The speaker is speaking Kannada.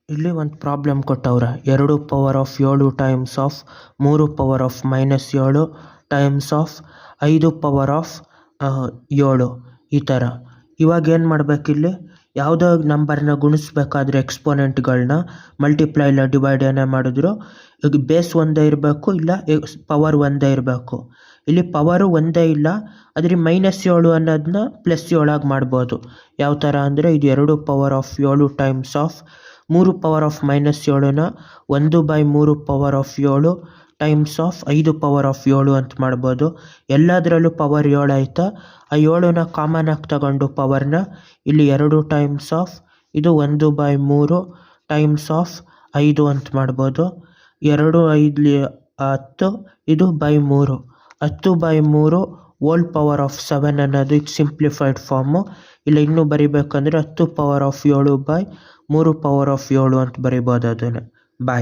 ಇಲ್ಲಿ ಒಂದು ಪ್ರಾಬ್ಲಮ್ ಕೊಟ್ಟವ್ರೆ. 2 power of 7 times of 3 power of -7 times of 5 power of 7 ಈ ಥರ. ಇವಾಗ ಏನು ಮಾಡಬೇಕಿಲ್ಲಿ, ಯಾವುದೋ ನಂಬರ್ನ ಗುಣಿಸ್ಬೇಕಾದ್ರೆ ಎಕ್ಸ್ಪೋನೆಂಟ್ಗಳನ್ನ ಮಲ್ಟಿಪ್ಲೈ ಇಲ್ಲ ಡಿವೈಡ್ ಏನೇ ಮಾಡಿದ್ರು ಈಗ ಬೇಸ್ ಒಂದೇ ಇರಬೇಕು, ಇಲ್ಲ ಪವರ್ ಒಂದೇ ಇರಬೇಕು. ಇಲ್ಲಿ ಪವರು ಒಂದೇ ಇಲ್ಲ, ಆದರೆ -7 ಅನ್ನೋದನ್ನ +7 ಮಾಡ್ಬೋದು. ಯಾವ ಥರ ಅಂದರೆ ಇದು 2 power of 7 times of 3 power of -7ನ 1/3 power of 7 times of 5 power of 7 ಅಂತ ಮಾಡ್ಬೋದು. ಎಲ್ಲದರಲ್ಲೂ ಪವರ್ 7 ಆಯಿತಾ. ಆ 7ನ ಕಾಮನ್ ಆಗಿ ತಗೊಂಡು ಪವರ್ನ ಇಲ್ಲಿ 2 ಟೈಮ್ಸ್ ಆಫ್ ಇದು 1/3 ಟೈಮ್ಸ್ ಆಫ್ 5 ಅಂತ ಮಾಡ್ಬೋದು. 2 5 10 ಇದು /3 10/3 ಹೋಲ್ ಪವರ್ ಆಫ್ 7 ಅನ್ನೋದು ಇದು ಸಿಂಪ್ಲಿಫೈಡ್ ಫಾರ್ಮು. ಇಲ್ಲ ಇನ್ನೂ ಬರಿಬೇಕಂದ್ರೆ 10 ಪವರ್ ಆಫ್ 7/3 ಪವರ್ ಆಫ್ 7 ಅಂತ ಬರಿಬೋದು ಅದನ್ನು. ಬಾಯ್.